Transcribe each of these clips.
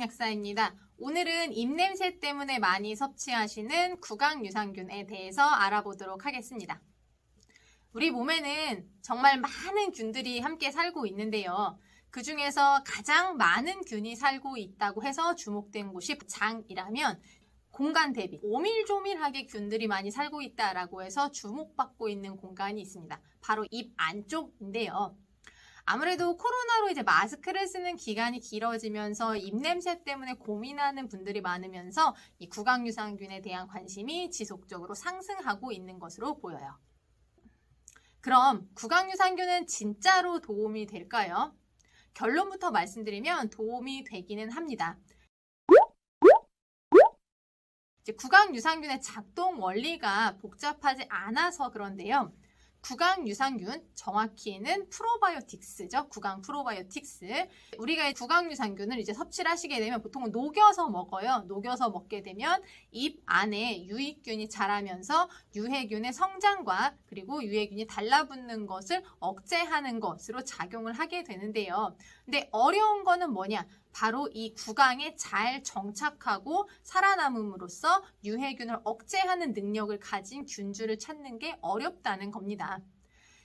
약사입니다. 오늘은 입냄새 때문에 많이 섭취하시는 구강유산균에 대해서 알아보도록 하겠습니다. 우리 몸에는 정말 많은 균들이 함께 살고 있는데요. 그 중에서 가장 많은 균이 살고 있다고 해서 주목된 곳이 장이라면 공간 대비 오밀조밀하게 균들이 많이 살고 있다라고 해서 주목받고 있는 공간이 있습니다. 바로 입 안쪽인데요. 아무래도 코로나로 이제 마스크를 쓰는 기간이 길어지면서 입냄새 때문에 고민하는 분들이 많으면서 이 구강유산균에 대한 관심이 지속적으로 상승하고 있는 것으로 보여요. 그럼 구강유산균은 진짜로 도움이 될까요? 결론부터 말씀드리면 도움이 되기는 합니다. 이제 구강유산균의 작동 원리가 복잡하지 않아서 그런데요. 구강유산균, 정확히는 프로바이오틱스죠. 구강 프로바이오틱스. 우리가 구강유산균을 이제 섭취를 하시게 되면 보통은 녹여서 먹어요. 녹여서 먹게 되면 입 안에 유익균이 자라면서 유해균의 성장과 그리고 유해균이 달라붙는 것을 억제하는 것으로 작용을 하게 되는데요. 근데 어려운 거는 뭐냐? 바로 이 구강에 잘 정착하고 살아남음으로써 유해균을 억제하는 능력을 가진 균주를 찾는 게 어렵다는 겁니다.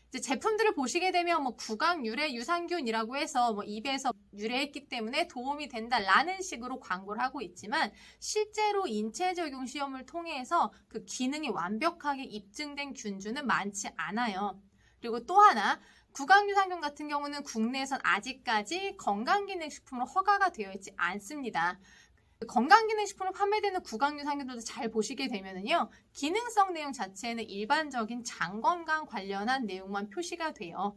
이제 제품들을 보시게 되면 구강 유래 유산균이라고 해서 입에서 유래했기 때문에 도움이 된다라는 식으로 광고를 하고 있지만 실제로 인체 적용 시험을 통해서 그 기능이 완벽하게 입증된 균주는 많지 않아요. 그리고 또 하나 구강유산균 같은 경우는 국내에선 아직까지 건강기능식품으로 허가가 되어 있지 않습니다. 건강기능식품으로 판매되는 구강유산균들도 잘 보시게 되면은요, 기능성 내용 자체는 일반적인 장 건강 관련한 내용만 표시가 돼요.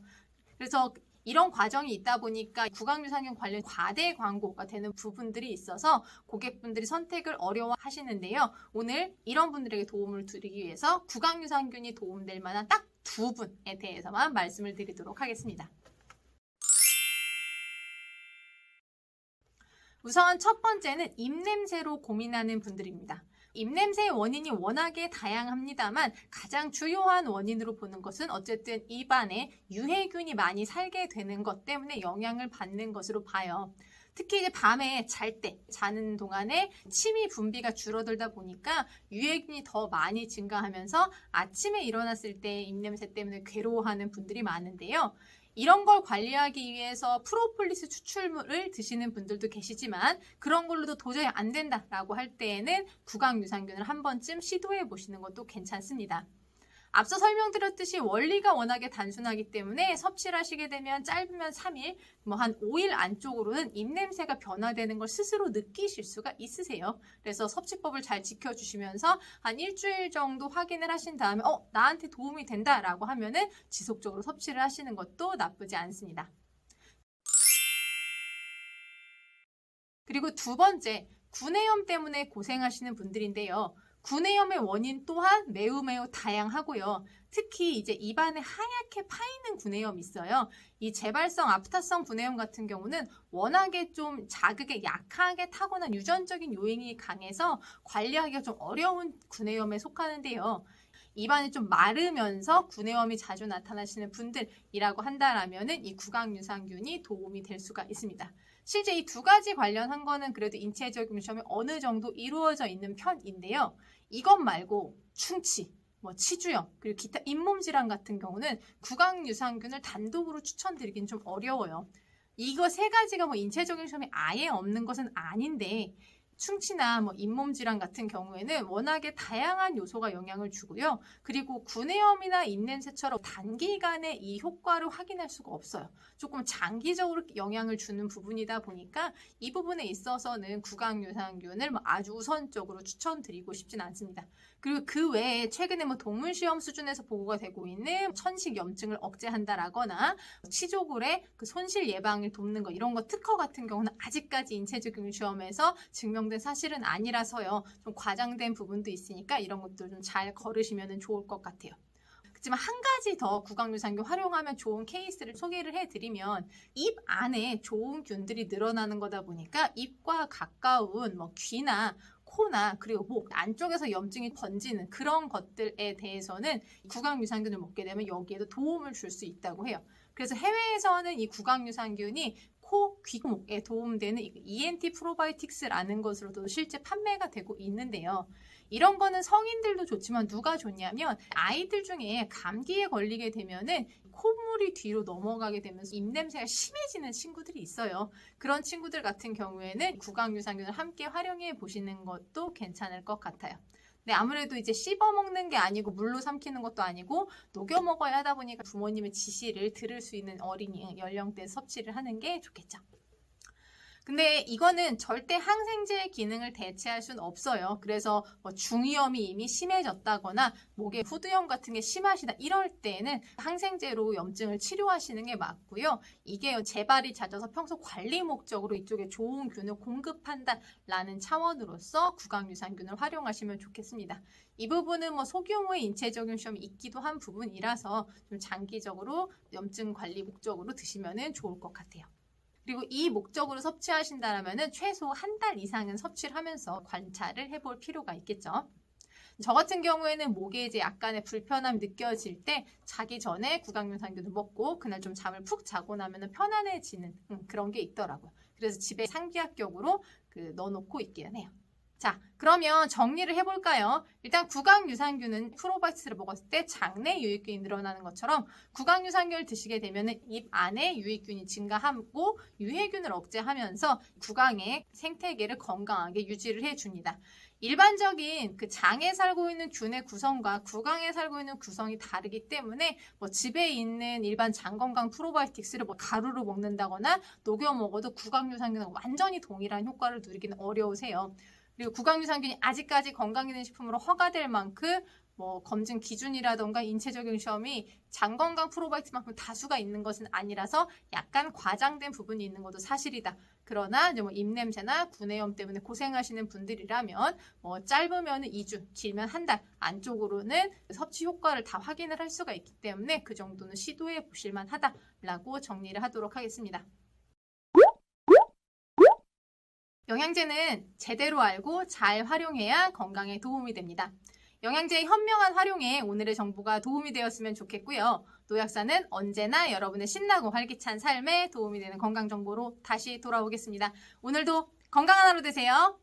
그래서 이런 과정이 있다 보니까 구강유산균 관련 과대 광고가 되는 부분들이 있어서 고객분들이 선택을 어려워하시는데요. 오늘 이런 분들에게 도움을 드리기 위해서 구강유산균이 도움될 만한 딱 두 분에 대해서만 말씀을 드리도록 하겠습니다. 우선 첫 번째는 입냄새로 고민하는 분들입니다. 입냄새의 원인이 워낙에 다양합니다만 가장 주요한 원인으로 보는 것은 어쨌든 입안에 유해균이 많이 살게 되는 것 때문에 영향을 받는 것으로 봐요. 특히 이제 밤에 잘 때, 자는 동안에 침이 분비가 줄어들다 보니까 유해균이 더 많이 증가하면서 아침에 일어났을 때 입냄새 때문에 괴로워하는 분들이 많은데요. 이런 걸 관리하기 위해서 프로폴리스 추출물을 드시는 분들도 계시지만 그런 걸로도 도저히 안 된다라고 할 때에는 구강유산균을 한 번쯤 시도해 보시는 것도 괜찮습니다. 앞서 설명드렸듯이 원리가 워낙에 단순하기 때문에 섭취를 하시게 되면 짧으면 3일, 한 5일 안쪽으로는 입냄새가 변화되는 걸 스스로 느끼실 수가 있으세요. 그래서 섭취법을 잘 지켜주시면서 한 일주일 정도 확인을 하신 다음에 나한테 도움이 된다라고 하면은 지속적으로 섭취를 하시는 것도 나쁘지 않습니다. 그리고 두 번째, 구내염 때문에 고생하시는 분들인데요. 구내염의 원인 또한 매우 다양하고요. 특히 이제 입안에 하얗게 파이는 구내염이 있어요. 이 재발성 아프타성 구내염 같은 경우는 워낙에 좀 자극에 약하게 타고난 유전적인 요인이 강해서 관리하기가 좀 어려운 구내염에 속하는데요. 입안이 좀 마르면서 구내염이 자주 나타나시는 분들이라고 한다라면은 이 구강유산균이 도움이 될 수가 있습니다. 실제 이 두 가지 관련한 거는 그래도 인체 적용 시험이 어느 정도 이루어져 있는 편인데요. 이것 말고 충치, 치주염, 그리고 기타 잇몸 질환 같은 경우는 구강유산균을 단독으로 추천드리긴 좀 어려워요. 이거 세 가지가 인체 적용 시험이 아예 없는 것은 아닌데 충치나 잇몸 질환 같은 경우에는 워낙에 다양한 요소가 영향을 주고요. 그리고 구내염이나 입냄새처럼 단기간에 이 효과를 확인할 수가 없어요. 조금 장기적으로 영향을 주는 부분이다 보니까 이 부분에 있어서는 구강유산균을 아주 우선적으로 추천드리고 싶진 않습니다. 그리고 그 외에 최근에 동물 시험 수준에서 보고가 되고 있는 천식염증을 억제한다라거나 치조골의 그 손실 예방을 돕는 거 이런 거 특허 같은 경우는 아직까지 인체적용 시험에서 증명된 사실은 아니라서요. 좀 과장된 부분도 있으니까 이런 것들 좀 잘 거르시면 좋을 것 같아요. 그렇지만 한 가지 더 구강유산균 활용하면 좋은 케이스를 소개를 해드리면 입 안에 좋은 균들이 늘어나는 거다 보니까 입과 가까운 귀나 코나 그리고 목 안쪽에서 염증이 번지는 그런 것들에 대해서는 구강유산균을 먹게 되면 여기에도 도움을 줄 수 있다고 해요. 그래서 해외에서는 이 구강유산균이 코, 귀목에 도움되는 ENT 프로바이오틱스라는 것으로도 실제 판매가 되고 있는데요. 이런 거는 성인들도 좋지만 누가 좋냐면 아이들 중에 감기에 걸리게 되면은 콧물이 뒤로 넘어가게 되면서 입냄새가 심해지는 친구들이 있어요. 그런 친구들 같은 경우에는 구강유산균을 함께 활용해 보시는 것도 괜찮을 것 같아요. 네, 아무래도 이제 씹어 먹는 게 아니고 물로 삼키는 것도 아니고 녹여 먹어야 하다 보니까 부모님의 지시를 들을 수 있는 어린이 연령대 섭취를 하는 게 좋겠죠. 근데 이거는 절대 항생제의 기능을 대체할 수는 없어요. 그래서 뭐 중이염이 이미 심해졌다거나 목에 후두염 같은 게 심하시다 이럴 때는 항생제로 염증을 치료하시는 게 맞고요. 이게 재발이 잦아서 평소 관리 목적으로 이쪽에 좋은 균을 공급한다라는 차원으로서 구강유산균을 활용하시면 좋겠습니다. 이 부분은 뭐 소규모의 인체적인 시험이 있기도 한 부분이라서 좀 장기적으로 염증 관리 목적으로 드시면 좋을 것 같아요. 그리고 이 목적으로 섭취하신다면 최소 한 달 이상은 섭취를 하면서 관찰을 해볼 필요가 있겠죠. 저 같은 경우에는 목에 이제 약간의 불편함이 느껴질 때 자기 전에 구강유산균을 먹고 그날 좀 잠을 푹 자고 나면 편안해지는 그런 게 있더라고요. 그래서 집에 상비약격으로 넣어놓고 있기는 해요. 자, 그러면 정리를 해볼까요? 일단 구강유산균은 프로바이오틱스를 먹었을 때 장내 유익균이 늘어나는 것처럼 구강유산균을 드시게 되면 입 안에 유익균이 증가하고 유해균을 억제하면서 구강의 생태계를 건강하게 유지를 해줍니다. 일반적인 장에 살고 있는 균의 구성과 구강에 살고 있는 구성이 다르기 때문에 뭐 집에 있는 일반 장 건강 프로바이오틱스를 뭐 가루로 먹는다거나 녹여 먹어도 구강유산균하고 완전히 동일한 효과를 누리기는 어려우세요. 그리고 구강유산균이 아직까지 건강기능식품으로 허가될 만큼 뭐 검증 기준이라던가 인체적인 시험이 장건강 프로바이오틱스만큼 다수가 있는 것은 아니라서 약간 과장된 부분이 있는 것도 사실이다. 그러나 이제 뭐 입냄새나 구내염 때문에 고생하시는 분들이라면 뭐 짧으면 2주, 길면 한 달 안쪽으로는 섭취 효과를 다 확인을 할 수가 있기 때문에 그 정도는 시도해 보실 만하다라고 정리를 하도록 하겠습니다. 영양제는 제대로 알고 잘 활용해야 건강에 도움이 됩니다. 영양제의 현명한 활용에 오늘의 정보가 도움이 되었으면 좋겠고요. 노약사는 언제나 여러분의 신나고 활기찬 삶에 도움이 되는 건강 정보로 다시 돌아오겠습니다. 오늘도 건강한 하루 되세요.